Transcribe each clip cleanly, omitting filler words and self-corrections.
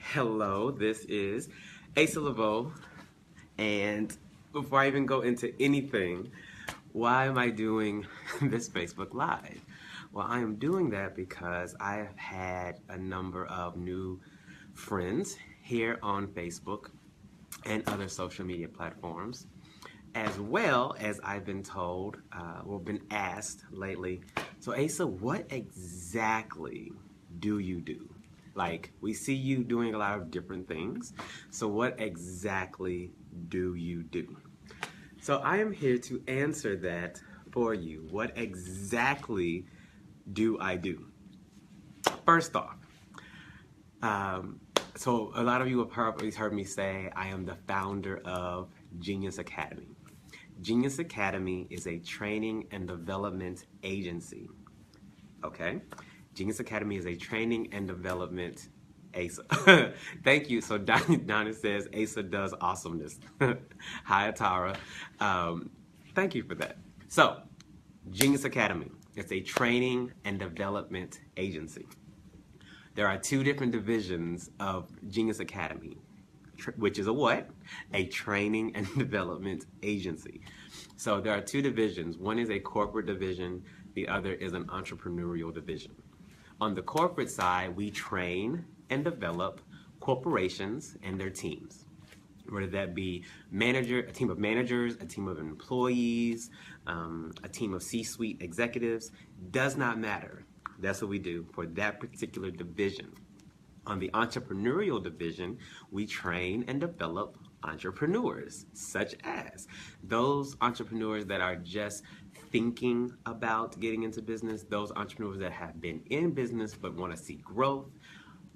Hello, this is Asa Leveaux, and before I even go into anything, why am I doing this Facebook Live? Well, I am doing that because I have had a number of new friends here on Facebook and other social media platforms, as well as I've been told, been asked lately, so Asa, what exactly do you do? Like, we see you doing a lot of different things. So what exactly do you do? So I am here to answer that for you. What exactly do I do? First off, so a lot of you have probably heard me say I am the founder of Genius Academy. Genius Academy is a training and development agency. Okay? Genius Academy is a training and development Asa. Thank you. So Donna says Asa does awesomeness. Hi, Atara. Thank you for that. So, Genius Academy is a training and development agency. There are two different divisions of Genius Academy, which is a what? A training and development agency. So there are two divisions. One is a corporate division, the other is an entrepreneurial division. On the corporate side, we train and develop corporations and their teams. Whether that be a team of managers, a team of employees, a team of C-suite executives, does not matter. That's what we do for that particular division. On the entrepreneurial division, we train and develop entrepreneurs, such as those entrepreneurs that are just thinking about getting into business, those entrepreneurs that have been in business but want to see growth.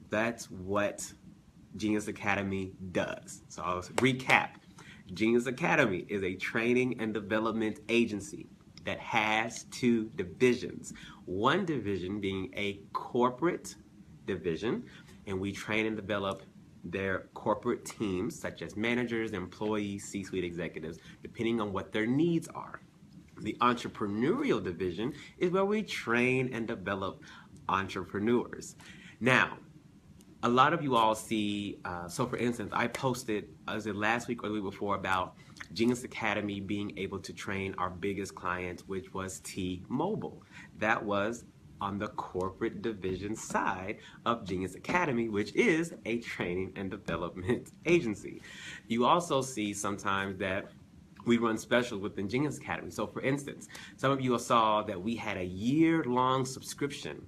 That's what Genius Academy does. So I'll recap. Genius Academy is a training and development agency that has two divisions. One division being a corporate division, and we train and develop their corporate teams, such as managers, employees, C-suite executives, depending on what their needs are. The entrepreneurial division is where we train and develop entrepreneurs. Now, a lot of you all see, so for instance, I posted, was it last week or the week before, about Genius Academy being able to train our biggest client, which was T-Mobile. That was on the corporate division side of Genius Academy, which is a training and development agency. You also see sometimes that we run specials within Genius Academy. So for instance, some of you saw that we had a year-long subscription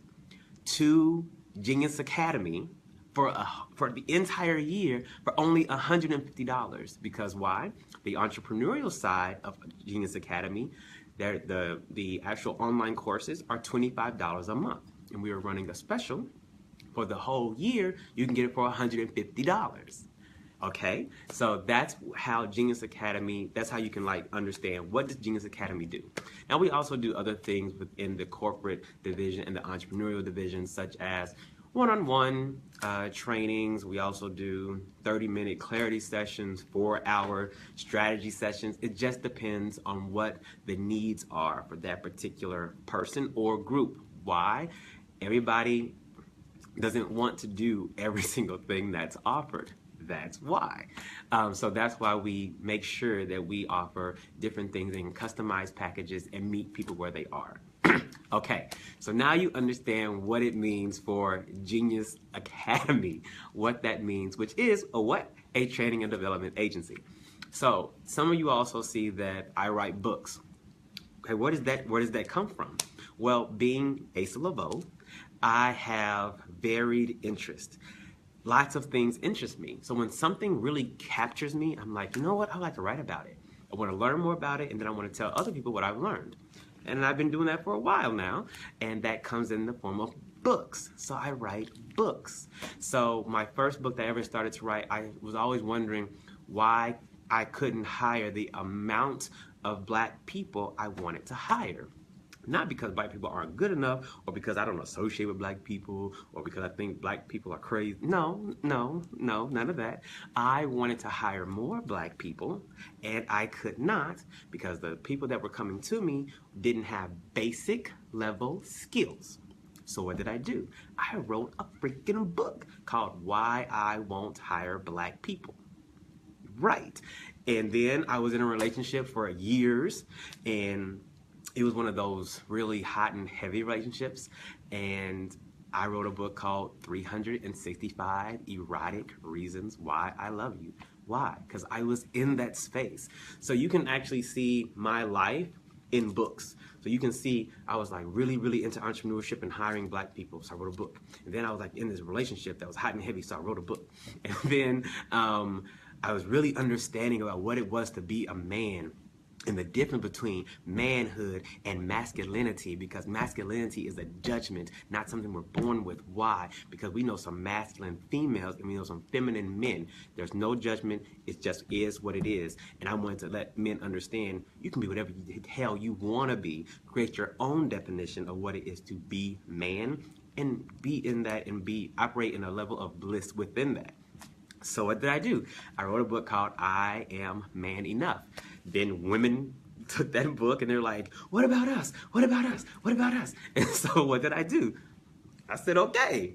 to Genius Academy for the entire year for only $150. Because why? The entrepreneurial side of Genius Academy, the actual online courses are $25 a month. And we are running a special for the whole year. You can get it for $150. Okay, so that's how Genius Academy, that's how you can understand what does Genius Academy do. Now we also do other things within the corporate division and the entrepreneurial division, such as one-on-one trainings. We also do 30-minute clarity sessions, 4-hour strategy sessions. It just depends on what the needs are for that particular person or group. Why? Everybody doesn't want to do every single thing that's offered. That's why. So that's why we make sure that we offer different things in customized packages and meet people where they are. Okay, so now you understand what it means for Genius Academy, what that means, which is a training and development agency. So some of you also see that I write books. Okay, where does that come from? Well, being Asa Leveaux, I have varied interest. Lots of things interest me. So when something really captures me, I'm like, you know what? I'd like to write about it. I want to learn more about it, and then I want to tell other people what I've learned. And I've been doing that for a while now, and that comes in the form of books. So I write books. So my first book that I ever started to write, I was always wondering why I couldn't hire the amount of Black people I wanted to hire. Not because Black people aren't good enough, or because I don't associate with Black people, or because I think Black people are crazy. No, none of that. I wanted to hire more Black people, and I could not because the people that were coming to me didn't have basic level skills. So what did I do? I wrote a freaking book called Why I Won't Hire Black People. Right. And then I was in a relationship for years, and it was one of those really hot and heavy relationships. And I wrote a book called 365 Erotic Reasons Why I Love You. Why? Because I was in that space. So you can actually see my life in books. So you can see I was like really, really into entrepreneurship and hiring black people. So I wrote a book. And then I was like in this relationship that was hot and heavy. So I wrote a book. And then I was really understanding about what it was to be a man and the difference between manhood and masculinity, because masculinity is a judgment, not something we're born with. Why? Because we know some masculine females and we know some feminine men. There's no judgment. It just is what it is. And I wanted to let men understand you can be whatever the hell you want to be. Create your own definition of what it is to be man, and be in that and operate in a level of bliss within that. So what did I do? I wrote a book called I Am Man Enough. Then women took that book and they're like, what about us? What about us? What about us? And so what did I do? I said, okay,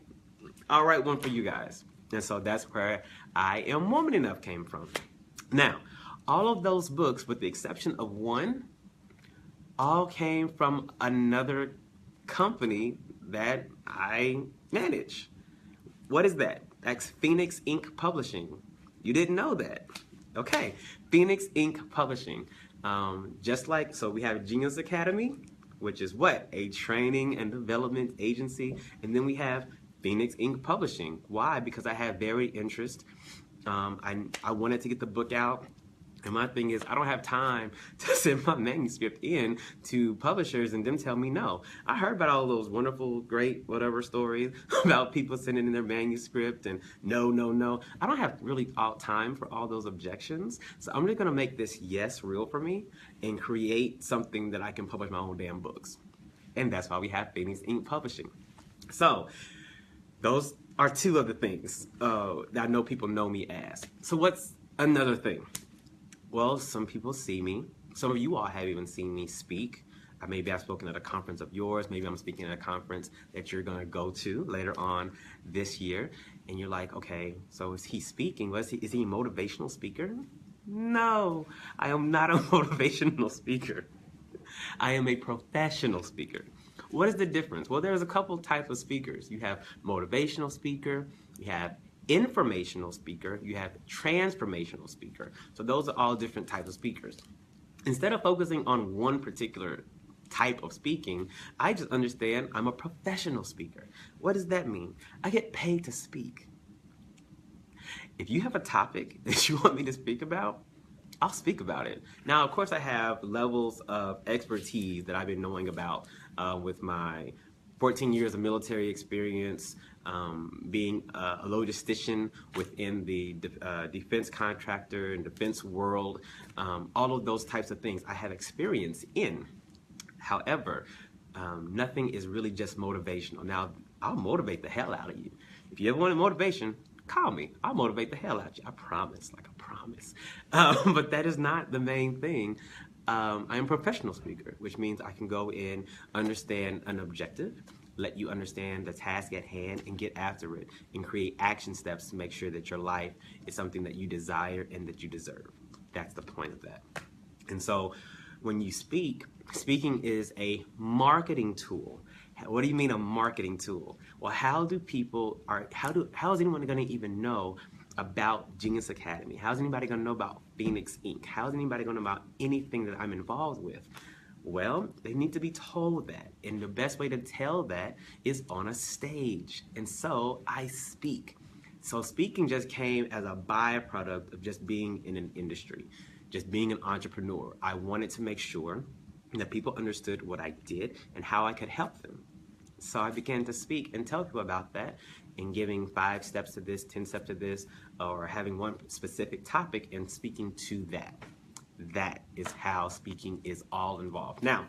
I'll write one for you guys. And so that's where I Am Woman Enough came from. Now, all of those books, with the exception of one, all came from another company that I manage. What is that? That's Phoenix Inc. Publishing. You didn't know that. Okay, Phoenix Inc. Publishing. Just like, so we have Genius Academy, which is what? A training and development agency. And then we have Phoenix Inc. Publishing. Why? Because I had very interest. I wanted to get the book out. And my thing is, I don't have time to send my manuscript in to publishers and them tell me no. I heard about all those wonderful, great, whatever stories about people sending in their manuscript and no, no, no. I don't have really all time for all those objections. So I'm just gonna make this yes real for me and create something that I can publish my own damn books. And that's why we have Phoenix Inc. Publishing. So those are two of the things that I know people know me as. So what's another thing? Well, some people see me. Some of you all have even seen me speak. Maybe I've spoken at a conference of yours. Maybe I'm speaking at a conference that you're going to go to later on this year. And you're like, okay, so is he speaking? Is he a motivational speaker? No, I am not a motivational speaker. I am a professional speaker. What is the difference? Well, there's a couple types of speakers. You have motivational speaker, you have informational speaker, you have transformational speaker. So those are all different types of speakers. Instead of focusing on one particular type of speaking, I just understand I'm a professional speaker. What does that mean? I get paid to speak. If you have a topic that you want me to speak about, I'll speak about it. Now, of course, I have levels of expertise that I've been knowing about with my 14 years of military experience, being a logistician within the defense contractor and defense world, all of those types of things I have experience in. However, nothing is really just motivational. Now, I'll motivate the hell out of you. If you ever want motivation, call me. I'll motivate the hell out of you. I promise, like I promise. But that is not the main thing. I am a professional speaker, which means I can go in, understand an objective, let you understand the task at hand and get after it and create action steps to make sure that your life is something that you desire and that you deserve. That's the point of that. And so when you speak, speaking is a marketing tool. What do you mean a marketing tool? Well, how is anyone going to even know about Genius Academy? How's anybody going to know about Phoenix Inc.? How's anybody going to know about anything that I'm involved with? Well, they need to be told that. And the best way to tell that is on a stage. And so I speak. So speaking just came as a byproduct of just being in an industry, just being an entrepreneur. I wanted to make sure that people understood what I did and how I could help them. So I began to speak and tell people about that and giving 5 steps to this, 10 steps to this, or having one specific topic and speaking to that. That is how speaking is all involved. Now,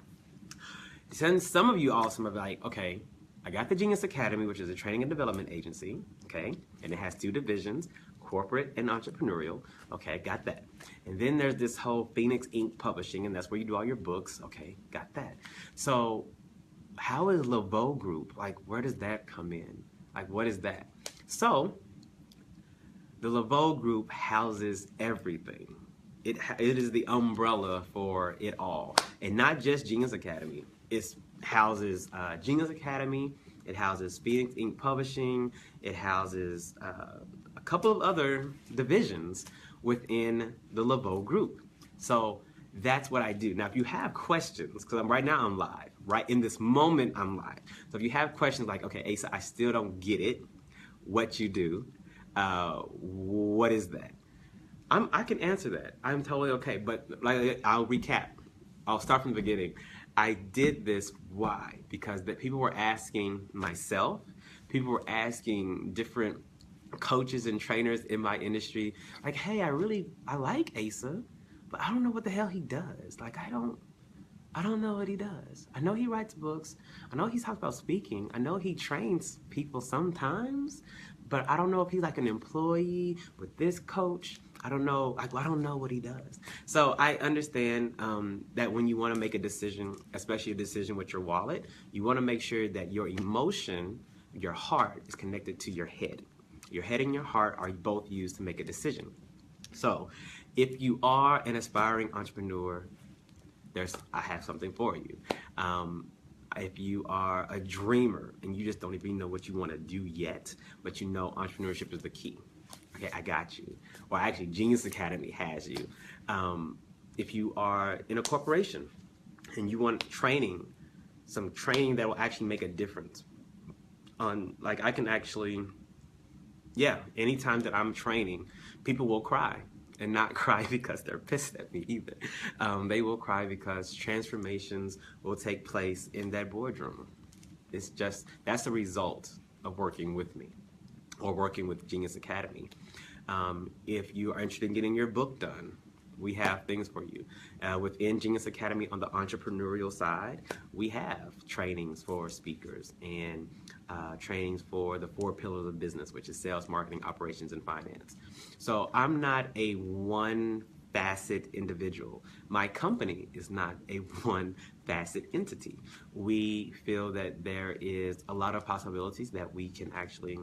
since some of you also are like, okay, I got the Genius Academy, which is a training and development agency, okay, and it has 2 divisions, corporate and entrepreneurial. Okay, got that. And then there's this whole Phoenix Inc. Publishing, and that's where you do all your books. Okay, got that. So how is Leveaux Group? Like, where does that come in? Like, what is that? So, the Leveaux Group houses everything. It is the umbrella for it all. And not just Genius Academy. It houses Genius Academy. It houses Phoenix Inc. Publishing. It houses a couple of other divisions within the Leveaux Group. So that's what I do. Now, if you have questions, because right now I'm live, right in this moment I'm live. So if you have questions like, okay, Asa, I still don't get it, what you do, what is that? I can answer that. I'm totally okay. But like, I'll recap. I'll start from the beginning. I did this, why? Because that people were asking myself, people were asking different coaches and trainers in my industry, like, hey, I like Asa, but I don't know what the hell he does. Like, I don't know what he does. I know he writes books. I know he talks about speaking. I know he trains people sometimes, but I don't know if he's like an employee with this coach. I don't know. I don't know what he does. So I understand that when you want to make a decision, especially a decision with your wallet, you want to make sure that your emotion, your heart, is connected to your head. Your head and your heart are both used to make a decision. So if you are an aspiring entrepreneur, I have something for you. If you are a dreamer and you just don't even know what you want to do yet, but you know entrepreneurship is the key, okay, I got you. Or actually, Genius Academy has you. If you are in a corporation and you want training, some training that will actually make a difference. Like, I can actually, anytime that I'm training, people will cry. And not cry because they're pissed at me either. They will cry because transformations will take place in that boardroom. That's the result of working with me or working with Genius Academy. If you are interested in getting your book done, we have things for you. Within Genius Academy on the entrepreneurial side, we have trainings for speakers and trainings for the 4 pillars of business, which is sales, marketing, operations, and finance. So I'm not a one-facet individual. My company is not a one-facet entity. We feel that there is a lot of possibilities that we can actually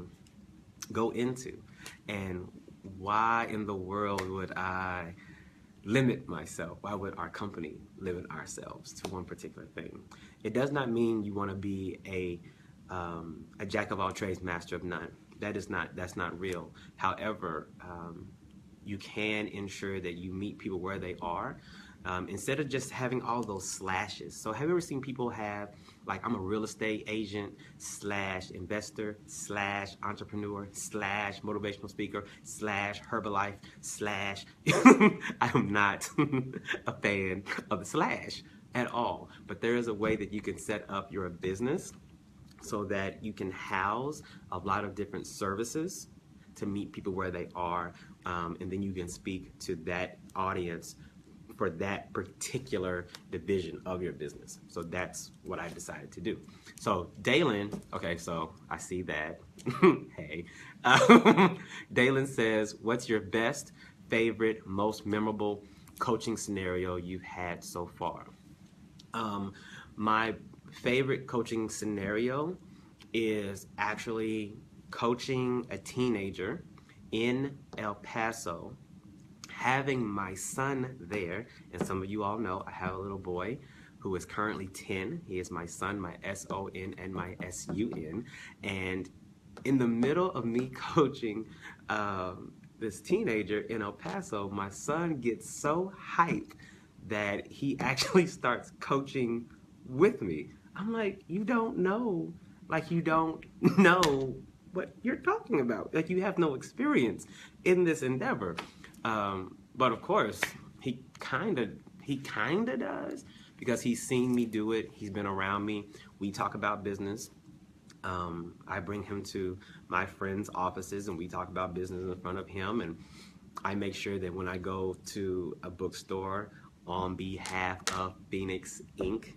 go into. And why in the world would I limit myself? Why would our company limit ourselves to one particular thing? It does not mean you want to be a jack of all trades, master of none. That's not real. However, you can ensure that you meet people where they are, instead of just having all those slashes. So have you ever seen people have, like, I'm a real estate agent / investor / entrepreneur / motivational speaker / Herbalife / I am not a fan of the slash at all. But there is a way that you can set up your business so that you can house a lot of different services to meet people where they are, and then you can speak to that audience for that particular division of your business. So that's what I decided to do. So Dalen, okay, so I see that. Hey. Dalen says, what's your best, favorite, most memorable coaching scenario you've had so far? My favorite coaching scenario is actually coaching a teenager in El Paso, having my son there, and some of you all know I have a little boy who is currently 10. He is my son, my S-O-N and my S-U-N, and in the middle of me coaching this teenager in El Paso, my son gets so hyped that he actually starts coaching with me. I'm like, you don't know what you're talking about. Like, you have no experience in this endeavor. But of course, he kinda does, because he's seen me do it. He's been around me. We talk about business. I bring him to my friends' offices and we talk about business in front of him, and I make sure that when I go to a bookstore on behalf of Phoenix Inc.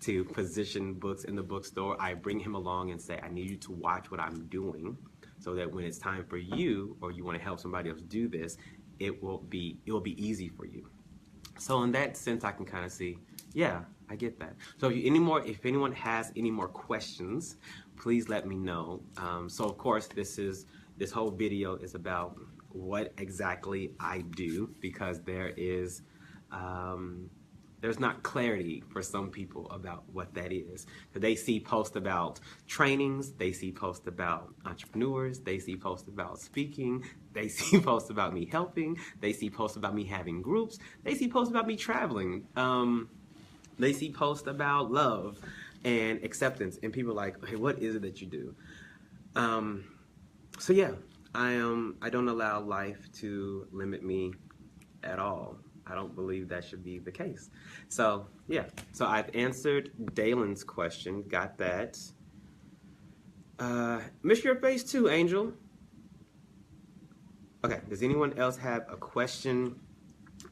to position books in the bookstore, I bring him along and say, I need you to watch what I'm doing so that when it's time for you, or you want to help somebody else do this, it will be easy for you. So in that sense, I can kind of see, yeah, I get that. So if anyone has any more questions, please let me know. So of course, this whole video is about what exactly I do, because there's not clarity for some people about what that is. They see posts about trainings, they see posts about entrepreneurs, they see posts about speaking, they see posts about me helping, they see posts about me having groups, they see posts about me traveling. They see posts about love and acceptance, and people are like, hey, what is it that you do? So yeah, I don't allow life to limit me at all. I don't believe that should be the case. So yeah, so I've answered Dalen's question, got that. Miss your face too, Angel. Okay, does anyone else have a question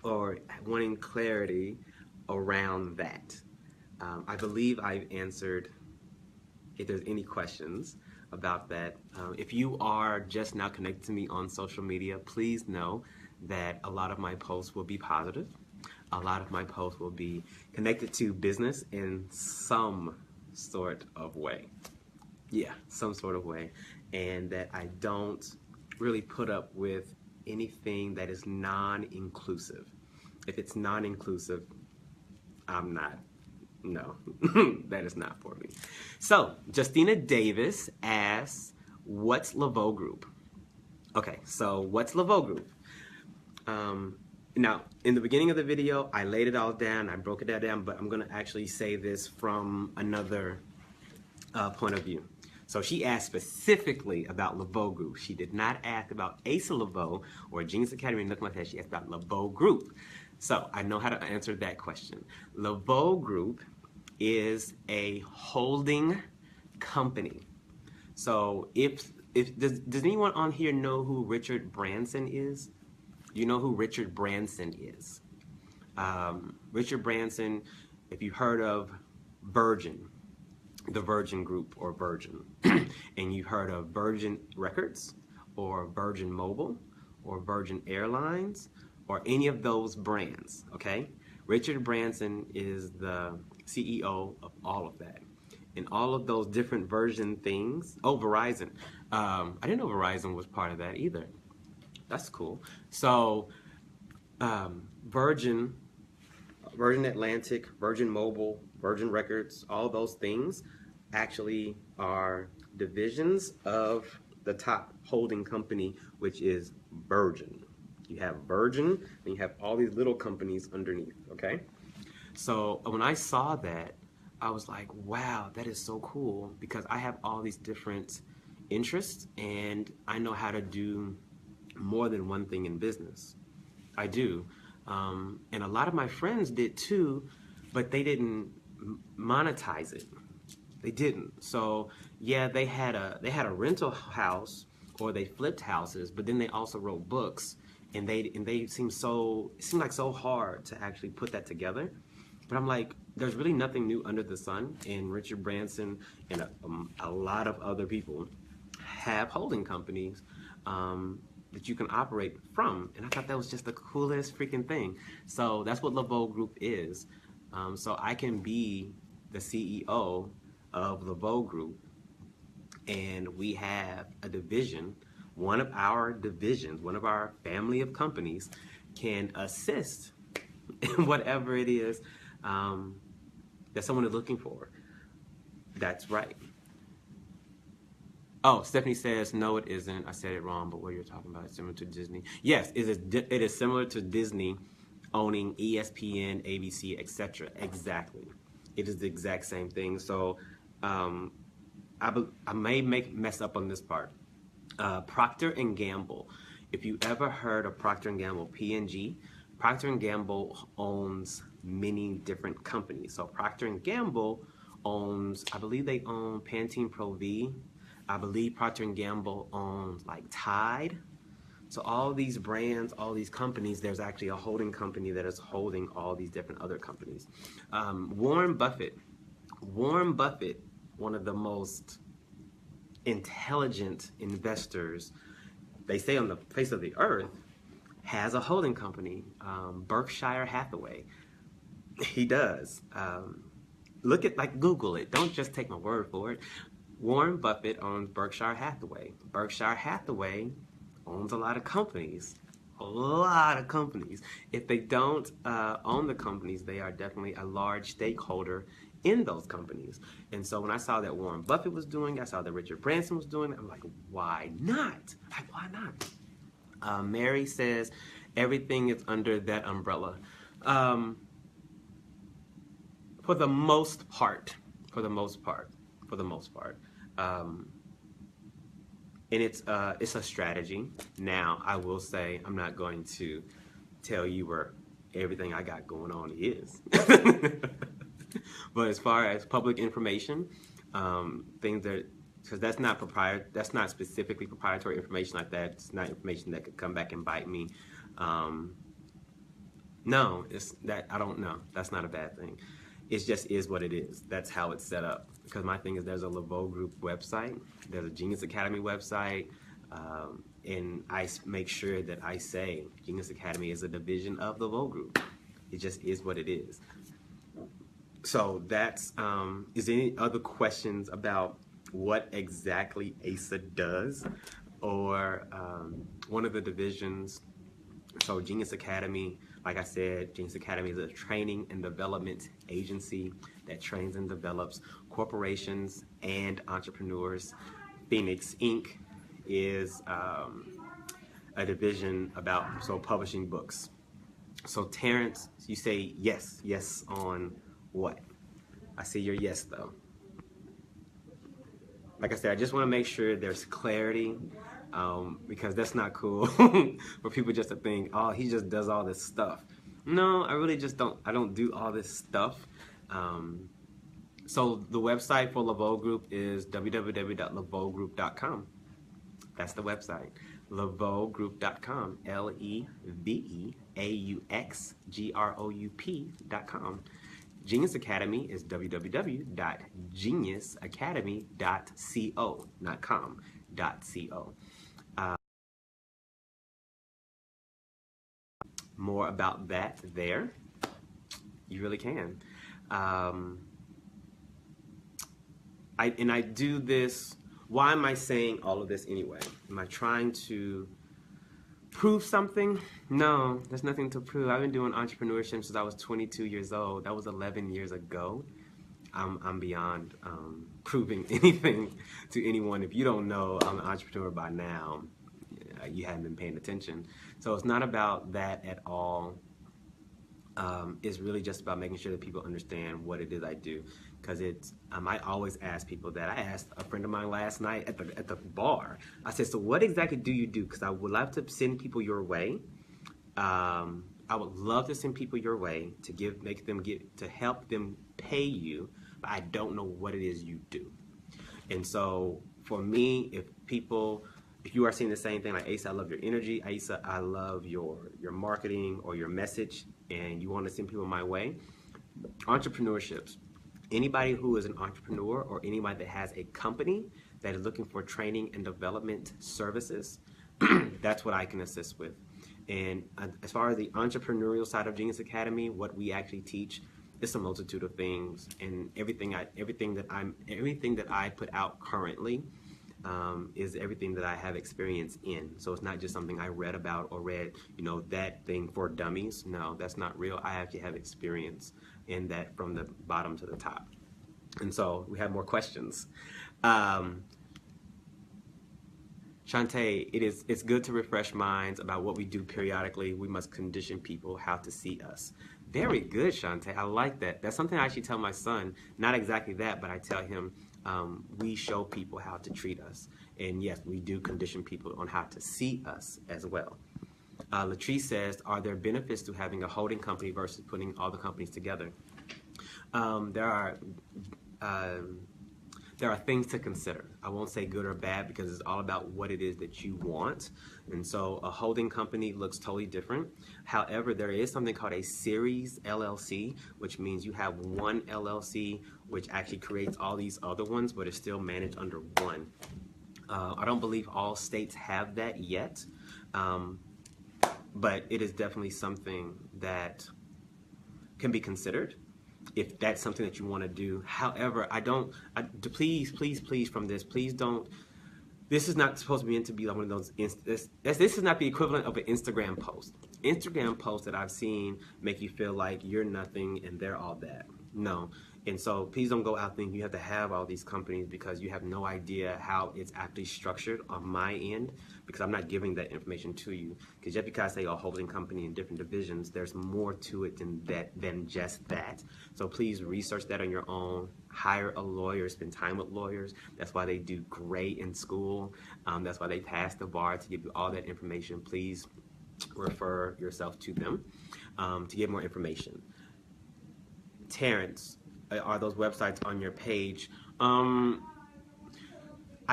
or wanting clarity around that? I believe I've answered, if there's any questions about that. If you are just now connected to me on social media, please know that a lot of my posts will be positive. A lot of my posts will be connected to business in some sort of way. Yeah, some sort of way. And that I don't really put up with anything that is non-inclusive. If it's non-inclusive, I'm not. No, that is not for me. So, Justina Davis asks, what's Leveaux Group? Okay, so what's Leveaux Group? Now, in the beginning of the video, I laid it all down, I broke it down, but I'm going to actually say this from another point of view. So she asked specifically about Leveaux Group. She did not ask about Asa Leveaux or Genius Academy, nothing like that. She asked about Leveaux Group. So I know how to answer that question. Leveaux Group is a holding company. So does anyone on here know who Richard Branson is? You know who Richard Branson is? Richard Branson, if you've heard of Virgin, the Virgin Group or Virgin, and you've heard of Virgin Records or Virgin Mobile or Virgin Airlines or any of those brands, okay? Richard Branson is the CEO of all of that. And all of those different Virgin things. Oh, Verizon. I didn't know Verizon was part of that either. That's cool. So, Virgin Atlantic, Virgin Mobile, Virgin Records, all those things actually are divisions of the top holding company, which is Virgin. You have Virgin, and you have all these little companies underneath, okay? So when I saw that, I was like, wow, that is so cool, because I have all these different interests, and I know how to do more than one thing in business. I do. And a lot of my friends did too, but they didn't monetize it. They didn't. So yeah, they had a rental house, or they flipped houses, but then they also wrote books, and they seemed like so hard to actually put that together. But I'm like, there's really nothing new under the sun, and Richard Branson and a lot of other people have holding companies that you can operate from, and I thought that was just the coolest freaking thing. So that's what Leveaux Group is. So I can be the CEO of Leveaux Group, and we have a division. One of our divisions, one of our family of companies, can assist in whatever it is that someone is looking for. That's right. Oh, Stephanie says, no, it isn't. I said it wrong, but what you're talking about is similar to Disney. Yes, it is similar to Disney owning ESPN, ABC, etc. Exactly. It is the exact same thing. So I may mess up on this part. Procter & Gamble. If you ever heard of Procter & Gamble, P&G, Procter & Gamble owns many different companies. So Procter & Gamble owns, I believe they own Pantene Pro V. I believe Procter & Gamble owns like Tide. So all these brands, all these companies, there's actually a holding company that is holding all these different other companies. Warren Buffett, one of the most intelligent investors, they say on the face of the earth, has a holding company, Berkshire Hathaway. He does. Look at, like, Google it. Don't just take my word for it. Warren Buffett owns Berkshire Hathaway. Berkshire Hathaway owns a lot of companies. A lot of companies. If they don't own the companies, they are definitely a large stakeholder in those companies. And so when I saw that Warren Buffett was doing it, I saw that Richard Branson was doing it, I'm like, why not? Like, why not? Mary says, everything is under that umbrella. For the most part. And it's a strategy. Now, I will say, I'm not going to tell you where everything I got going on is. But as far as public information, things that, because that's not specifically proprietary information like that. It's not information that could come back and bite me. No, it's that, I don't know. That's not a bad thing. It just is what it is. That's how it's set up. Because my thing is, there's a Leveaux Group website, there's a Genius Academy website, and I make sure that I say Genius Academy is a division of the Leveaux Group. It just is what it is. So that's, is there any other questions about what exactly Asa does, or one of the divisions? So Genius Academy, like I said, Genius Academy is a training and development agency that trains and develops corporations and entrepreneurs. Phoenix Inc. is a division about publishing books. So Terrence, you say yes on what? I see your yes though. Like I said, I just want to make sure there's clarity, because that's not cool for people just to think, oh, he just does all this stuff. No, I really just don't. I don't do all this stuff. So the website for Leveaux Group is www.leveaugroup.com. That's the website, leveaugroup.com, LEVEAUXGROUP.com. Genius Academy is www.geniusacademy.co, not com, .co. More about that there. You really can. I do this. Why am I saying all of this anyway? Am I trying to prove something? No, there's nothing to prove. I've been doing entrepreneurship since I was 22 years old. That was 11 years ago. I'm beyond proving anything to anyone. If you don't know I'm an entrepreneur by now, you haven't been paying attention. So it's not about that at all. It's really just about making sure that people understand what it is I do. Because it's, I always ask people that. I asked a friend of mine last night at the bar. I said, so what exactly do you do? Because I would love to send people your way. I would love to send people your way to to help them pay you, but I don't know what it is you do. And so for me, if you are seeing the same thing, like, Asa, I love your energy, Asa, I love your marketing or your message, and you want to send people my way, entrepreneurships. Anybody who is an entrepreneur or anybody that has a company that is looking for training and development services, that's what I can assist with. And as far as the entrepreneurial side of Genius Academy, what we actually teach is a multitude of things, and everything that I put out currently is everything that I have experience in. So it's not just something I read about or read, that thing for dummies. No, that's not real. I actually have experience in that from the bottom to the top. And so we have more questions. Shantae, it's good to refresh minds about what we do periodically. We must condition people how to see us. Very good, Shantae. I like that. That's something I actually tell my son. Not exactly that, but I tell him we show people how to treat us. And yes, we do condition people on how to see us as well. Latrice says, are there benefits to having a holding company versus putting all the companies together? There are things to consider. I won't say good or bad because it's all about what it is that you want. And so a holding company looks totally different. However, there is something called a series LLC, which means you have one LLC, which actually creates all these other ones, but it's still managed under one. I don't believe all states have that yet, but it is definitely something that can be considered if that's something that you want to do. However, please from this, please don't. This is not supposed to be meant to be like one of those. This is not the equivalent of an Instagram post. Instagram posts that I've seen make you feel like you're nothing and they're all that. No. And so please don't go out thinking you have to have all these companies, because you have no idea how it's actually structured on my end, because I'm not giving that information to you. Because just because I say a holding company in different divisions, there's more to it than just that. So please research that on your own. Hire a lawyer, spend time with lawyers. That's why they do great in school. That's why they pass the bar, to give you all that information. Please refer yourself to them to get more information. Terrence, are those websites on your page? I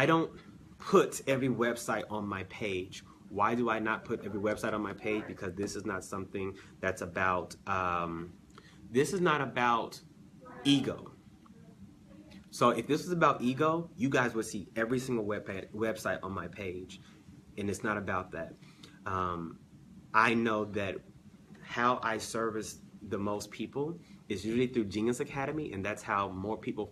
don't put every website on my page. Why do I not put every website on my page? Because this is not something that's about, this is not about ego. So if this was about ego, you guys would see every single website on my page, and it's not about that. I know that how I service the most people is usually through Genius Academy, and that's how more people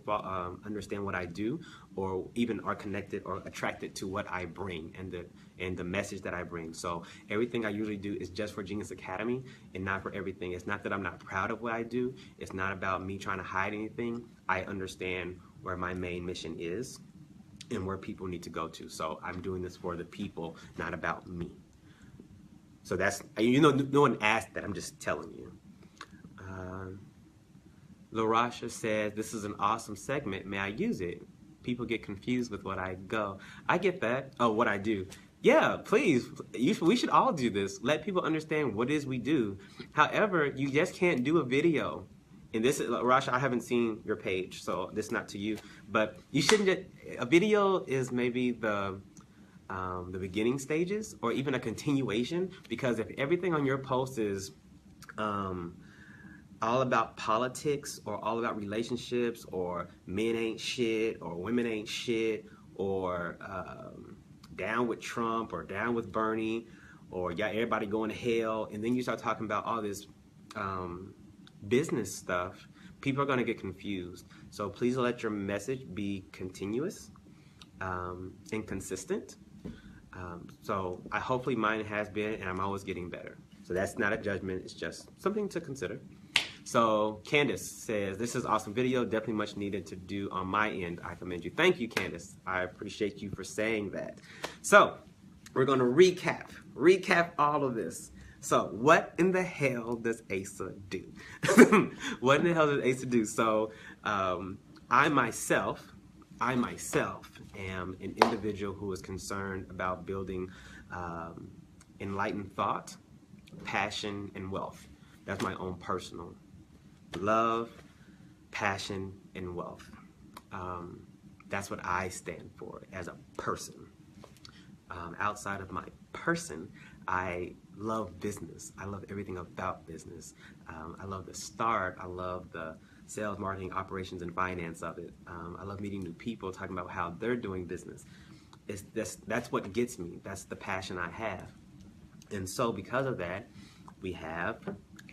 understand what I do, or even are connected or attracted to what I bring and the message that I bring. So everything I usually do is just for Genius Academy and not for everything. It's not that I'm not proud of what I do. It's not about me trying to hide anything. I understand where my main mission is and where people need to go to. So I'm doing this for the people, not about me. So that's, no one asked that, I'm just telling you. LaRasha says, this is an awesome segment. May I use it? People get confused with what I go. I get that. Oh, what I do. Yeah, please. We should all do this. Let people understand what it is we do. However, you just can't do a video. And this is, LaRasha, I haven't seen your page, so this is not to you. But you shouldn't, a video is maybe the beginning stages, or even a continuation, because if everything on your post is all about politics, or all about relationships, or men ain't shit, or women ain't shit, or down with Trump, or down with Bernie, or yeah, everybody going to hell, and then you start talking about all this business stuff, people are going to get confused. So please let your message be continuous and consistent. So hopefully mine has been, and I'm always getting better. So that's not a judgment, it's just something to consider. So Candace says, this is an awesome video, definitely much needed to do on my end. I commend you. Thank you, Candace. I appreciate you for saying that. So we're going to recap all of this. So what in the hell does Asa do? What in the hell does Asa do? So I myself am an individual who is concerned about building enlightened thought, passion, and wealth. That's my own personal love, passion, and wealth. That's what I stand for as a person. Outside of my person, I love business. I love everything about business. I love the start. I love the sales, marketing, operations, and finance of it. I love meeting new people, talking about how they're doing business. That's what gets me. That's the passion I have. And so because of that, we have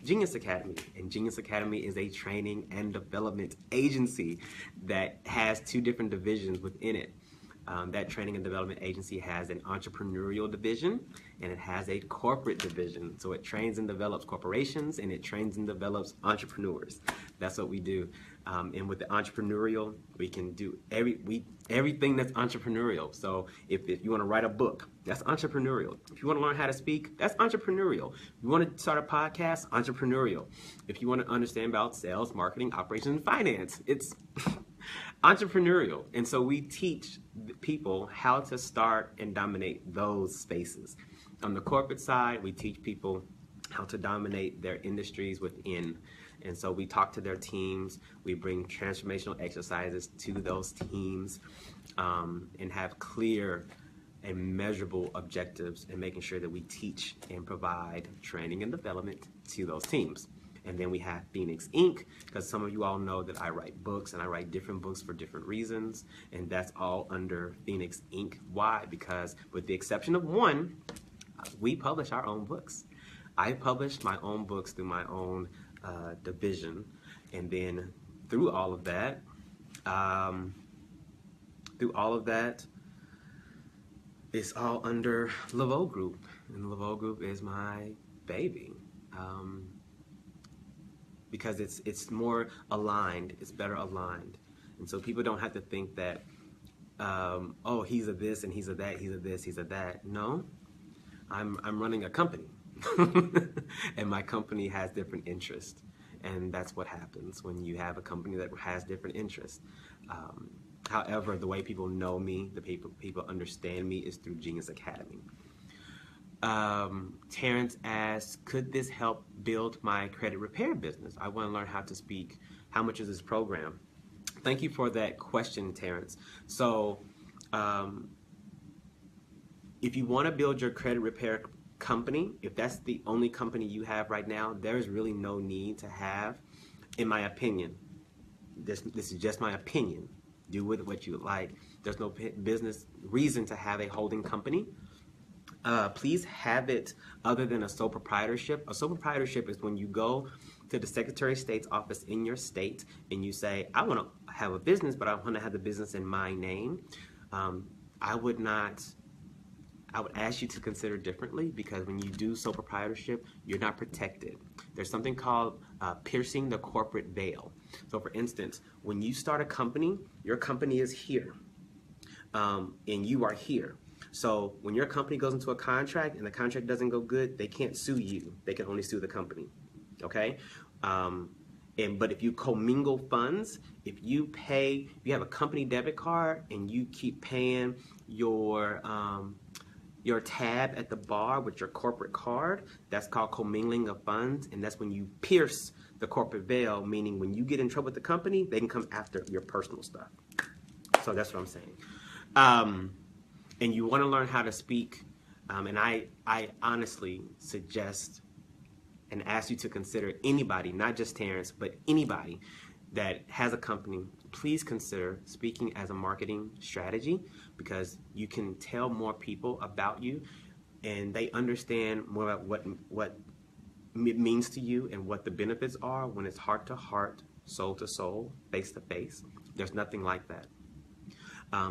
Genius Academy. And Genius Academy is a training and development agency that has two different divisions within it. That training and development agency has an entrepreneurial division, and it has a corporate division. So it trains and develops corporations, and it trains and develops entrepreneurs. That's what we do. And with the entrepreneurial, we can do everything that's entrepreneurial. So if you want to write a book, that's entrepreneurial. If you want to learn how to speak, that's entrepreneurial. If you want to start a podcast, entrepreneurial. If you want to understand about sales, marketing, operations, and finance, it's entrepreneurial. And so we teach people how to start and dominate those spaces. On the corporate side, we teach people how to dominate their industries within. And so we talk to their teams, we bring transformational exercises to those teams, and have clear and measurable objectives, and making sure that we teach and provide training and development to those teams. And then we have Phoenix Inc., because some of you all know that I write books, and I write different books for different reasons, and that's all under Phoenix Inc. Why? Because with the exception of one, we publish our own books. I publish my own books through my own division. And then through all of that, it's all under Leveaux Group, and Leveaux Group is my baby, because it's more aligned, it's better aligned, and so people don't have to think that, oh, he's a this and he's a that, he's a this, he's a that. No, I'm running a company, and my company has different interests, and that's what happens when you have a company that has different interests. However, the way people know me, the people understand me, is through Genius Academy. Terrence asks, could this help build my credit repair business? I want to learn how to speak. How much is this program? Thank you for that question, Terrence. So if you want to build your credit repair company, if that's the only company you have right now, there's really no need to have, in my opinion, this is just my opinion, do with it what you like. There's no business reason to have a holding company. Please have it other than a sole proprietorship. A sole proprietorship is when you go to the Secretary of State's office in your state and you say, I want to have a business, but I want to have the business in my name. I would ask you to consider differently, because when you do sole proprietorship, you're not protected. There's something called piercing the corporate veil. So for instance, when you start a company, your company is here, and you are here. So when your company goes into a contract and the contract doesn't go good, they can't sue you. They can only sue the company, okay? But if you commingle funds, if you have a company debit card and you keep paying your tab at the bar with your corporate card, that's called commingling of funds, and that's when you pierce the corporate veil, meaning when you get in trouble with the company, they can come after your personal stuff. So that's what I'm saying. And you want to learn how to speak, and I honestly suggest and ask you to consider anybody, not just Terrence, but anybody that has a company, please consider speaking as a marketing strategy, because you can tell more people about you and they understand more about what it means to you and what the benefits are when it's heart to heart, soul to soul, face to face. There's nothing like that.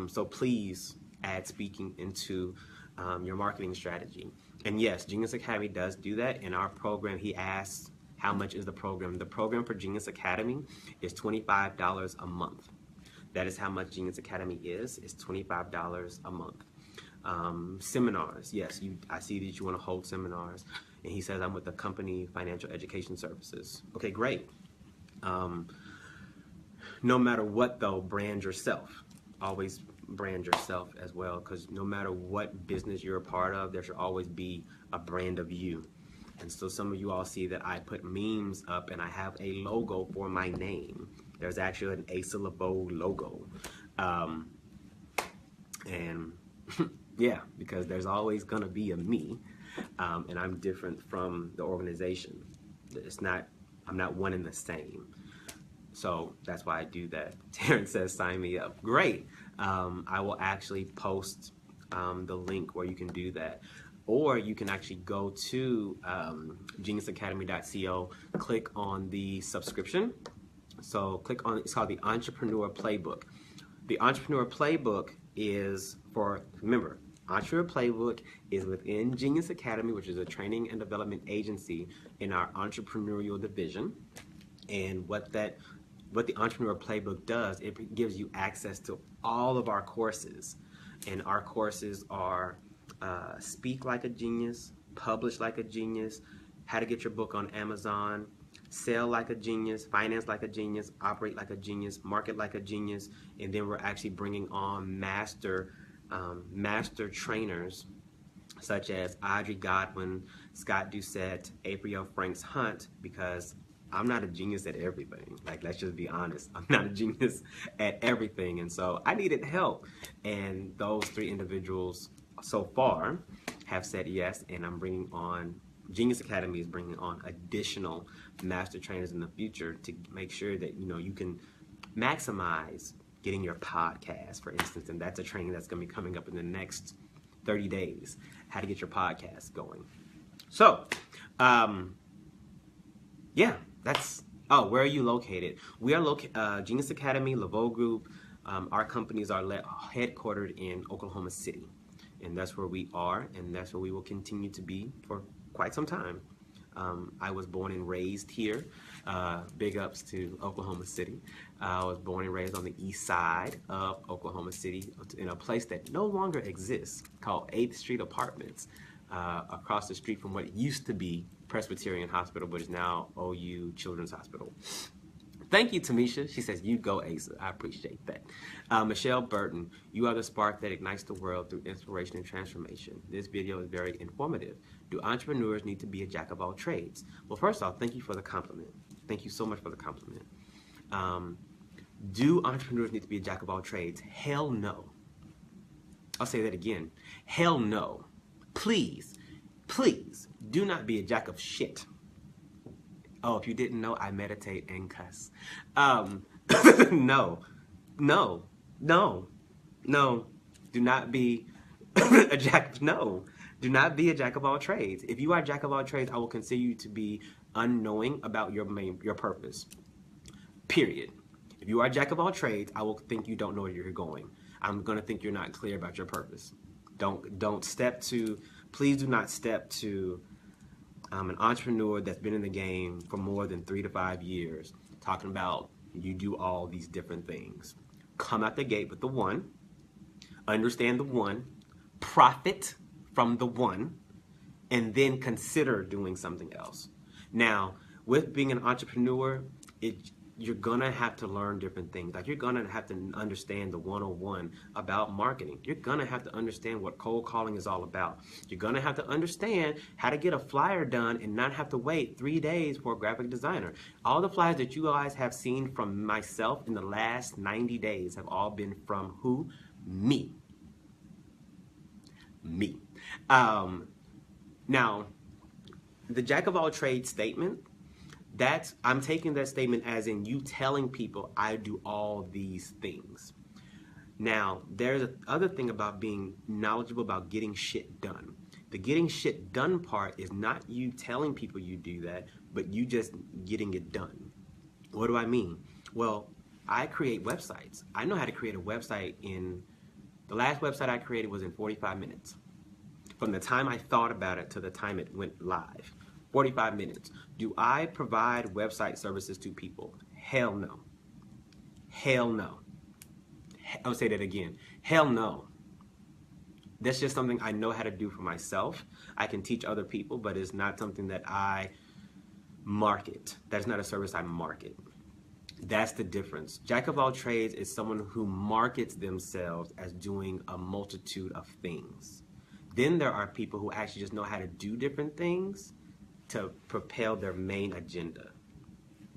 So please add speaking into your marketing strategy. And yes, Genius Academy does do that. In our program, he asks, how much is the program? The program for Genius Academy is $25 a month. That is how much Genius Academy is. It's $25 a month. Seminars, yes, I see that you want to hold seminars. And he says, I'm with the company Financial Education Services. Okay, great. No matter what, though, brand yourself. Always brand yourself as well, because no matter what business you're a part of, there should always be a brand of you. And so some of you all see that I put memes up and I have a logo for my name. There's actually an Asa Leveaux logo. And yeah, because there's always gonna be a me, and I'm different from the organization. I'm not one and the same. So that's why I do that. Terrence says, sign me up. Great. I will actually post the link where you can do that. Or you can actually go to geniusacademy.co, click on the subscription. So click on, it's called the Entrepreneur Playbook. The Entrepreneur Playbook is for, remember, Entrepreneur Playbook is within Genius Academy, which is a training and development agency in our entrepreneurial division. And what the Entrepreneur Playbook does, it gives you access to all of our courses. And our courses are Speak Like a Genius, Publish Like a Genius, How to Get Your Book on Amazon, Sell Like a Genius, Finance Like a Genius, Operate Like a Genius, Market Like a Genius. And then we're actually bringing on master trainers such as Audrey Godwin, Scott Doucette, April Franks Hunt, because I'm not a genius at everything. Like, let's just be honest. I'm not a genius at everything. And so I needed help. And those 3 individuals so far have said yes. And I'm bringing on, Genius Academy is bringing on additional master trainers in the future to make sure that, you can maximize getting your podcast, for instance. And that's a training that's going to be coming up in the next 30 days, how to get your podcast going. So, yeah. Oh, where are you located? We are Genius Academy, Leveaux Group. Our companies are headquartered in Oklahoma City, and that's where we are, and that's where we will continue to be for quite some time. I was born and raised here. Big ups to Oklahoma City. I was born and raised on the east side of Oklahoma City in a place that no longer exists called 8th Street Apartments, across the street from what used to be Presbyterian Hospital, but is now OU Children's Hospital. Thank you, Tamisha. She says, you go, Asa. I appreciate that. Michelle Burton, you are the spark that ignites the world through inspiration and transformation. This video is very informative. Do entrepreneurs need to be a jack of all trades? Well, first off, thank you for the compliment. Thank you so much for the compliment. Do entrepreneurs need to be a jack of all trades? Hell no. I'll say that again. Hell no. Please, please do not be a jack of shit. Oh, if you didn't know, I meditate and cuss. No. Do not be a jack. No. Do not be a jack of all trades. If you are a jack of all trades, I will consider you to be unknowing about your purpose. Period. If you are a jack of all trades, I will think you don't know where you're going. I'm going to think you're not clear about your purpose. Please do not step to an entrepreneur that's been in the game for more than 3 to 5 years talking about you do all these different things. Come out the gate with the one, understand the one, profit from the one, and then consider doing something else. Now, with being an entrepreneur, you're gonna have to learn different things. Like, you're gonna have to understand the 101 about marketing. You're gonna have to understand what cold calling is all about. You're gonna have to understand how to get a flyer done and not have to wait 3 days for a graphic designer. All the flyers that you guys have seen from myself in the last 90 days have all been from who? Me. Me. Now, the jack of all trades statement, I'm taking that statement as in you telling people I do all these things. Now, there's another thing about being knowledgeable about getting shit done. The getting shit done part is not you telling people you do that, but you just getting it done. What do I mean? Well, I create websites. I know how to create a website the last website I created was in 45 minutes. From the time I thought about it to the time it went live. 45 minutes. Do I provide website services to people? Hell no. Hell no. I'll say that again. Hell no. That's just something I know how to do for myself. I can teach other people, but it's not something that I market. That's not a service I market. That's the difference. Jack of all trades is someone who markets themselves as doing a multitude of things. Then there are people who actually just know how to do different things to propel their main agenda.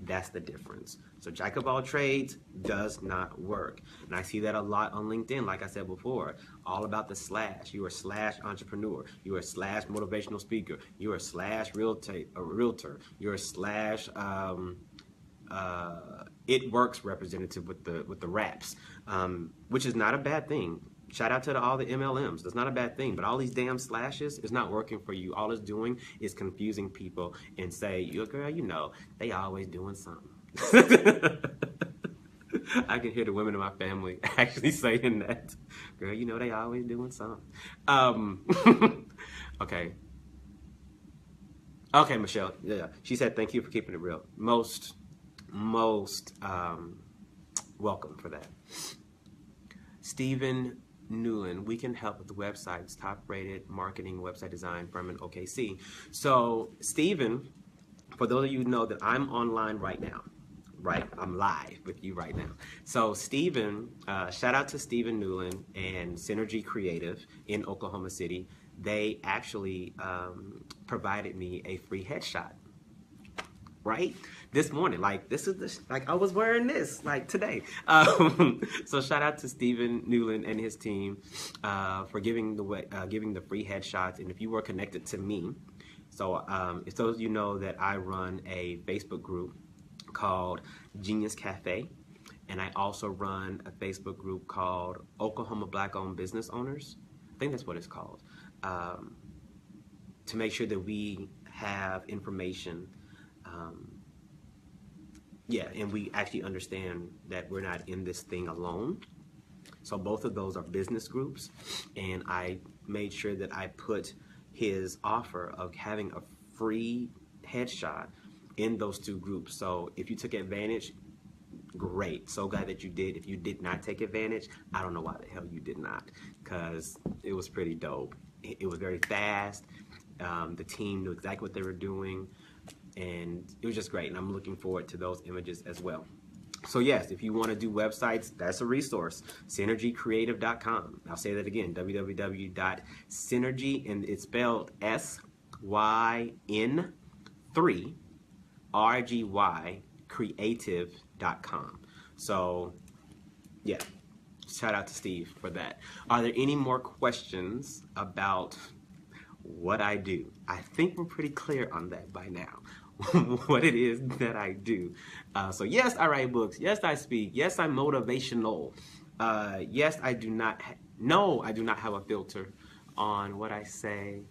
That's the difference. So jack of all trades does not work. And I see that a lot on LinkedIn, like I said before, all about the slash. You are slash entrepreneur. You are slash motivational speaker. You are slash realtor. You are slash it works representative with the raps, which is not a bad thing. Shout out to all the MLMs. That's not a bad thing, but all these damn slashes is not working for you. All it's doing is confusing people and say, "Your girl, you know, they always doing something." I can hear the women in my family actually saying that. Girl, you know, they always doing something. Okay. Okay, Michelle. Yeah, she said, "Thank you for keeping it real." Most welcome for that. Stephen Newland, we can help with the websites, top-rated marketing website design firm in OKC. So, Stephen, for those of you who know that I'm online right now, right? I'm live with you right now. So, Stephen, shout out to Stephen Newland and Synergy Creative in Oklahoma City. They actually provided me a free headshot. Right? This morning, like I was wearing this like today. So shout out to Stephen Newland and his team for giving the free headshots. And if you were connected to me, so it's those of you know that I run a Facebook group called Genius Cafe, and I also run a Facebook group called Oklahoma Black Business Owners. I think that's what it's called. To make sure that we have information yeah, and we actually understand that we're not in this thing alone. So both of those are business groups, and I made sure that I put his offer of having a free headshot in those two groups. So if you took advantage, great. So glad that you did. If you did not take advantage, I don't know why the hell you did not, because it was pretty dope. It was very fast. The team knew exactly what they were doing, and it was just great. And I'm looking forward to those images as well. So yes, if you want to do websites, that's a resource, synergycreative.com. I'll say that again, www.synergy, and it's spelled SYN3 RGY creative.com. So yeah, shout out to Steve for that. Are there any more questions about what I do? I think we're pretty clear on that by now. What it is that I do. So yes, I write books. Yes, I speak. Yes, I'm motivational. Yes, I do not. No, I do not have a filter on what I say.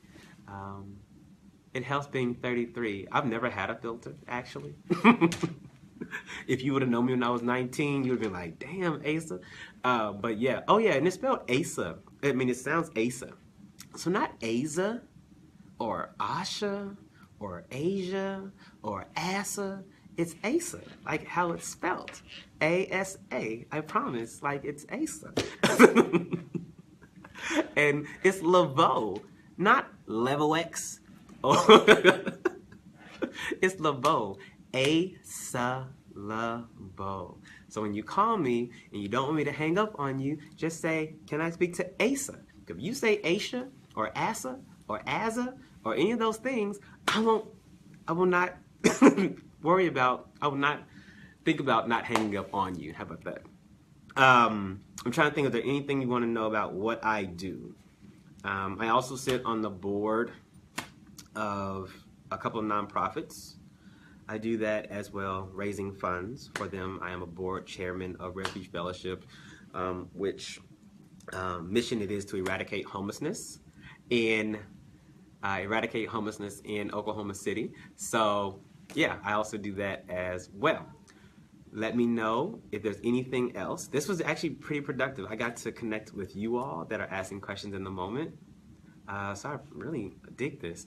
It helps being 33. I've never had a filter, actually. If you would have known me when I was 19, you would have been like, damn, Asa. But yeah. Oh yeah, and it's spelled Asa. I mean, it sounds Asa. So not Asa or Asha or Asia or Asa. It's Asa, like how it's spelled. A-S-A, I promise, like it's Asa. And it's Leveaux, not Leveaux. It's Leveaux, Asa Leveaux. So when you call me and you don't want me to hang up on you, just say, can I speak to Asa? If you say Asha or Asa or Asa or any of those things, I will not worry about, I will not think about not hanging up on you. How about that? I'm trying to think, is there anything you want to know about what I do? I also sit on the board of a couple of nonprofits. I do that as well, raising funds for them. I am a board chairman of Refuge Fellowship, which mission it is to eradicate homelessness in Oklahoma City. So yeah, I also do that as well. Let me know if there's anything else. This was actually pretty productive. I got to connect with you all that are asking questions in the moment. So I really dig this.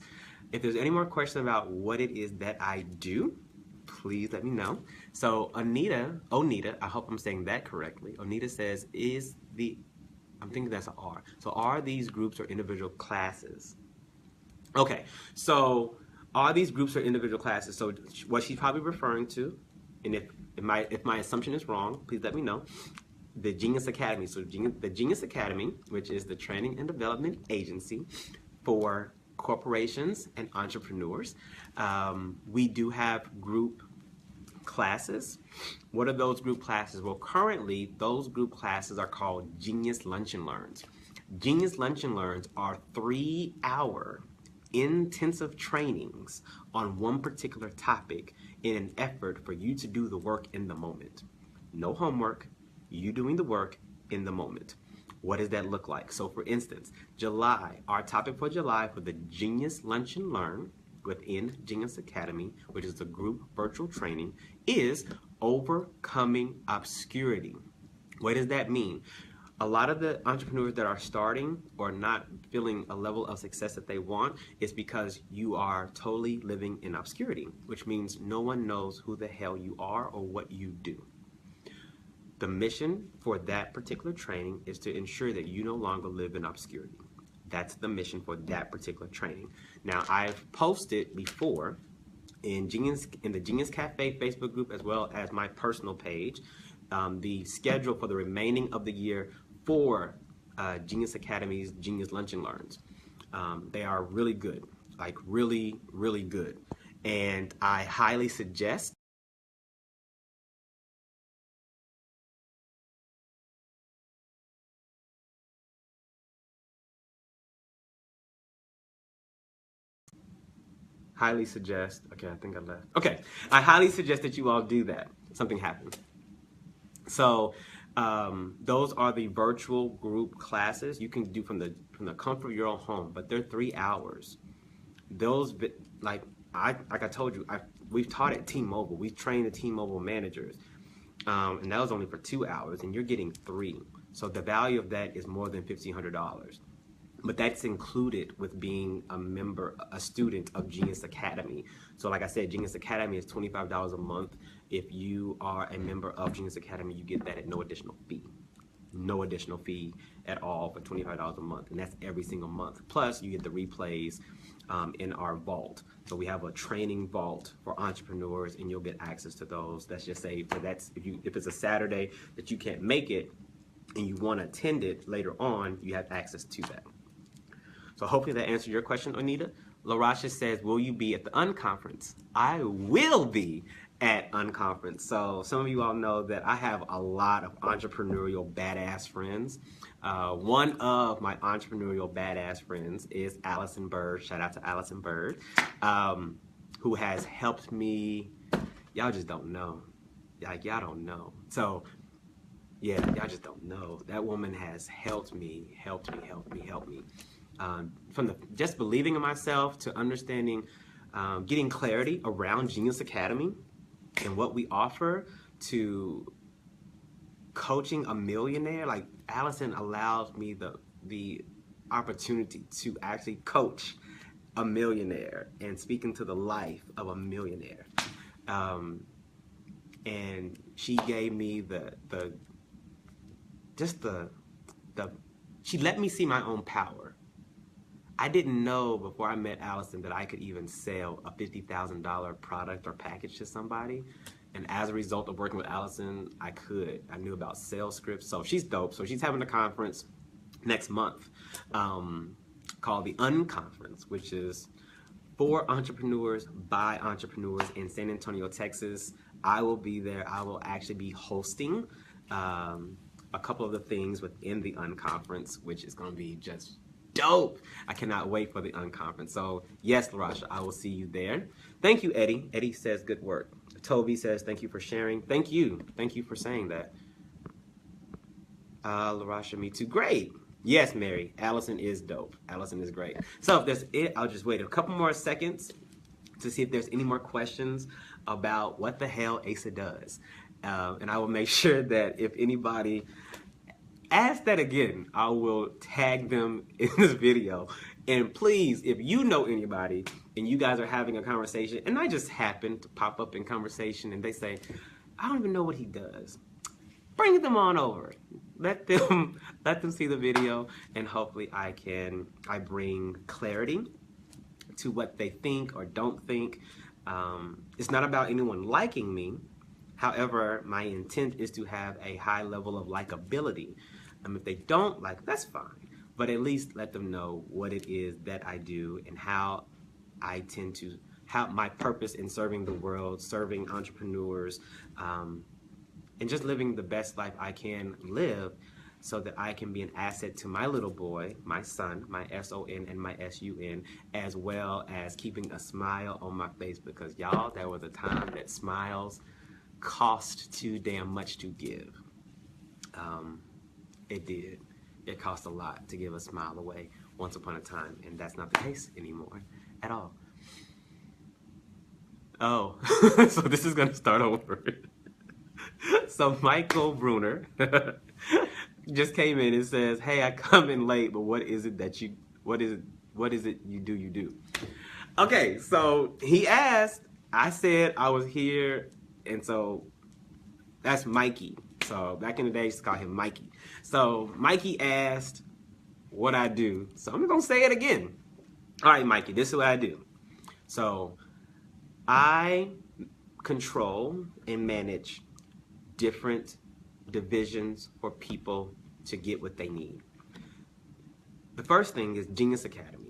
If there's any more questions about what it is that I do, please let me know. So Onita, I hope I'm saying that correctly. Onita says, I'm thinking that's an R. So are these groups or individual classes? Okay, so are these groups or individual classes? So what she's probably referring to, and if my assumption is wrong, please let me know. The Genius Academy. So the Genius Academy, which is the training and development agency for corporations and entrepreneurs. We do have group classes. What are those group classes? Well, currently, those group classes are called Genius Lunch and Learns. Genius Lunch and Learns are 3-hour intensive trainings on one particular topic in an effort for you to do the work in the moment. No homework, you doing the work in the moment. What does that look like? So for instance, July, our topic for July for the Genius Lunch and Learn within Genius Academy, which is a group virtual training, is overcoming obscurity. What does that mean? A lot of the entrepreneurs that are starting or not feeling a level of success that they want is because you are totally living in obscurity, which means no one knows who the hell you are or what you do. The mission for that particular training is to ensure that you no longer live in obscurity. That's the mission for that particular training. Now, I've posted before in the Genius Cafe Facebook group as well as my personal page the schedule for the remaining of the year for Genius Academy's Genius Lunch and Learns. They are really good, like really, really good. And I highly suggest okay, I think I left. Okay, I highly suggest that you all do that. Something happened. So those are the virtual group classes you can do from the comfort of your own home, but they're 3 hours. Those, like, like I told you, we've taught at T-Mobile. We've trained the T-Mobile managers, and that was only for 2 hours, and you're getting 3. So the value of that is more than $1,500. But that's included with being a student of Genius Academy. So like I said, Genius Academy is $25 a month. If you are a member of Genius Academy, you get that at no additional fee. No additional fee at all for $25 a month. And that's every single month. Plus, you get the replays in our vault. So we have a training vault for entrepreneurs, and you'll get access to those. That's just saved. So that's if it's a Saturday that you can't make it and you want to attend it later on, you have access to that. So hopefully that answered your question, Anita. LaRasha says, will you be at the Unconference? I will be at Unconference. So some of you all know that I have a lot of entrepreneurial badass friends. One of my entrepreneurial badass friends is Allison Bird. Shout out to Allison Bird, who has helped me. Y'all just don't know. Like, y'all don't know. So yeah, y'all just don't know. That woman has helped me. From just believing in myself to understanding, getting clarity around Genius Academy and what we offer, to coaching a millionaire. Like, Allison allows me the opportunity to actually coach a millionaire and speak into the life of a millionaire. And she gave me she let me see my own power. I didn't know before I met Allison that I could even sell a $50,000 product or package to somebody. And as a result of working with Allison, I knew about sales scripts. So she's dope. So she's having a conference next month called the Unconference, which is for entrepreneurs by entrepreneurs in San Antonio, Texas. I will be there. I will actually be hosting a couple of the things within the Unconference, which is going to be just dope. I cannot wait for the Unconference. So yes, LaRasha, I will see you there. Thank you, Eddie. Eddie says good work. Toby says thank you for sharing. Thank you for saying that. LaRasha, me too. Great. Yes, Mary. Allison is dope. Allison is great. So if that's it, I'll just wait a couple more seconds to see if there's any more questions about what the hell Asa does. And I will make sure that if anybody ask that again, I will tag them in this video. And please, if you know anybody and you guys are having a conversation, and I just happen to pop up in conversation and they say, I don't even know what he does, bring them on over. Let them see the video, and hopefully I bring clarity to what they think or don't think. It's not about anyone liking me. However, my intent is to have a high level of likability. If they don't like, that's fine. But at least let them know what it is that I do and how my purpose in serving the world, serving entrepreneurs, and just living the best life I can live, so that I can be an asset to my little boy, my son, my S-O-N and my S-U-N, as well as keeping a smile on my face, because y'all, there was a time that smiles cost too damn much to give. It did. It cost a lot to give a smile away once upon a time, and that's not the case anymore at all. Oh, so this is gonna start over. So Michael Bruner just came in and says, hey, I come in late, but what is it you do? Okay, so he asked, I said I was here, and so that's Mikey. So back in the day, I used to call him Mikey. So Mikey asked what I do. So I'm gonna say it again. All right, Mikey, this is what I do. So I control and manage different divisions for people to get what they need. The first thing is Genius Academy.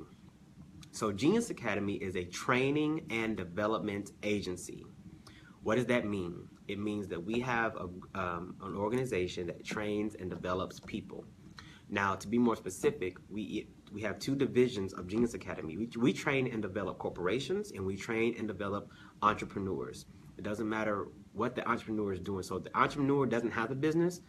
So Genius Academy is a training and development agency. What does that mean? It means that we have an organization that trains and develops people. Now, to be more specific, we have two divisions of Genius Academy. We train and develop corporations, and we train and develop entrepreneurs. It doesn't matter what the entrepreneur is doing. So if the entrepreneur doesn't have a business,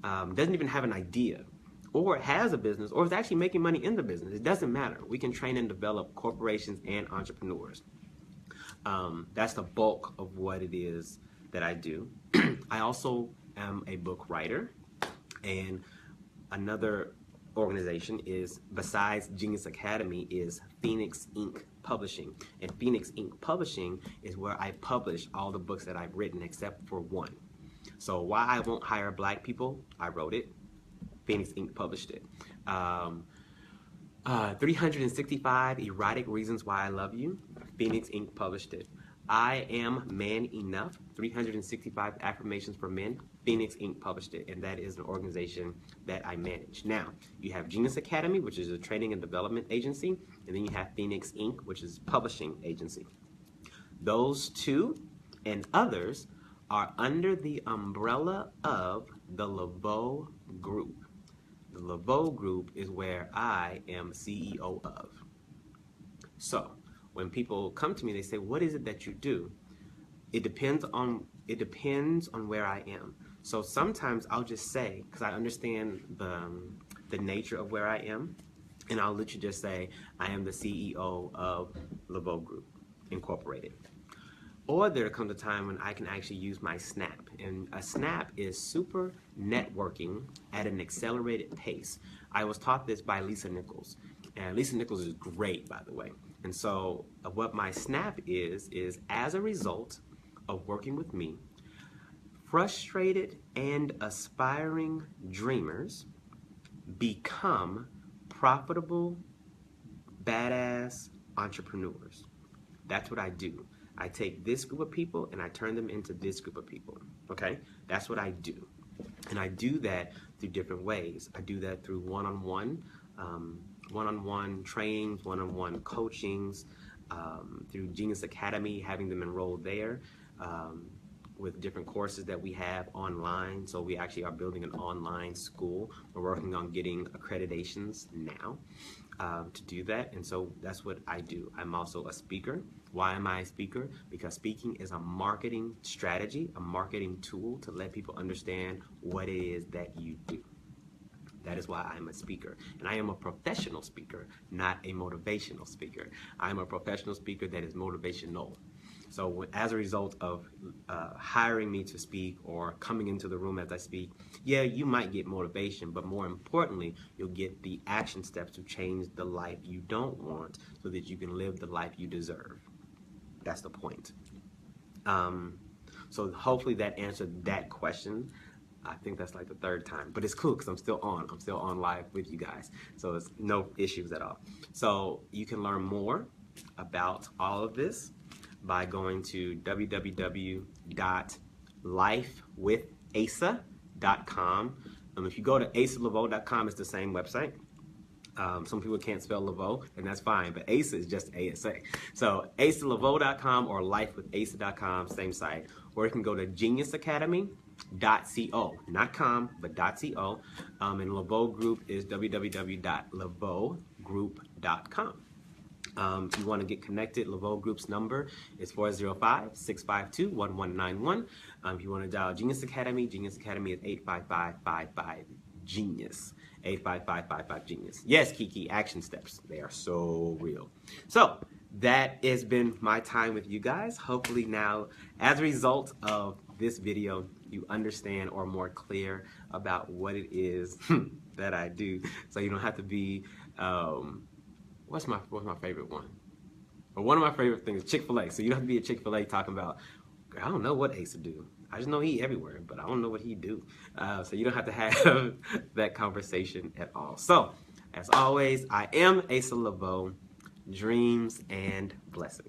doesn't even have an idea, or has a business, or is actually making money in the business, it doesn't matter. We can train and develop corporations and entrepreneurs. That's the bulk of what it is that I do. I also am a book writer, and another organization is, besides Genius Academy, is Phoenix Inc. Publishing. And Phoenix Inc. Publishing is where I publish all the books that I've written except for one. So Why I Won't Hire Black People, I wrote it. Phoenix Inc. published it. 365 Erotic Reasons Why I Love You, Phoenix Inc. published it. I Am Man Enough, 365 Affirmations for Men, Phoenix Inc. published it, and that is an organization that I manage. Now, you have Genius Academy, which is a training and development agency, and then you have Phoenix Inc., which is a publishing agency. Those two and others are under the umbrella of the Leveaux Group. The Leveaux Group is where I am CEO of. So, when people come to me, they say, "What is it that you do?" It depends on where I am. So sometimes I'll just say, because I understand the nature of where I am, and I'll literally just say, "I am the CEO of Leveaux Group Incorporated." Or there comes a time when I can actually use my SNAP. And a SNAP is super networking at an accelerated pace. I was taught this by Lisa Nichols. And Lisa Nichols is great, by the way. And so what my SNAP is as a result of working with me, frustrated and aspiring dreamers become profitable, badass entrepreneurs. That's what I do. I take this group of people and I turn them into this group of people, okay? That's what I do. And I do that through different ways. I do that through one-on-one trainings, one-on-one coachings, through Genius Academy, having them enroll there, with different courses that we have online. So we actually are building an online school. We're working on getting accreditations now to do that. And so that's what I do. I'm also a speaker. Why am I a speaker? Because speaking is a marketing strategy, a marketing tool to let people understand what it is that you do. That is why I'm a speaker. And I am a professional speaker, not a motivational speaker. I'm a professional speaker that is motivational. So as a result of hiring me to speak or coming into the room as I speak, yeah, you might get motivation, but more importantly, you'll get the action steps to change the life you don't want so that you can live the life you deserve. That's the point. So hopefully that answered that question. I think that's like the third time, but it's cool because I'm still on live with you guys. So it's no issues at all. So you can learn more about all of this by going to www.lifewithasa.com. If you go to asaleveaux.com, it's the same website. Some people can't spell Leveaux, and that's fine, but Asa is just ASA. So asaleveaux.com or lifewithasa.com, same site. Or you can go to geniusacademy.co, not com, but .co. And Leveaux Group is www.leveauxgroup.com. If you want to get connected, Leveaux Group's number is 405-652-1191. If you want to dial Genius Academy is 855-55-GENIUS. 855-55-GENIUS. Yes, Kiki, action steps. They are so real. So that has been my time with you guys. Hopefully now, as a result of this video, you understand or are more clear about what it is that I do. So you don't have to be, what's my favorite one? Well, one of my favorite things is Chick-fil-A. So you don't have to be a Chick-fil-A talking about, I don't know what Asa do. I just know he everywhere, but I don't know what he do. So you don't have to have that conversation at all. So, as always, I am Asa Leveaux. Dreams and blessings.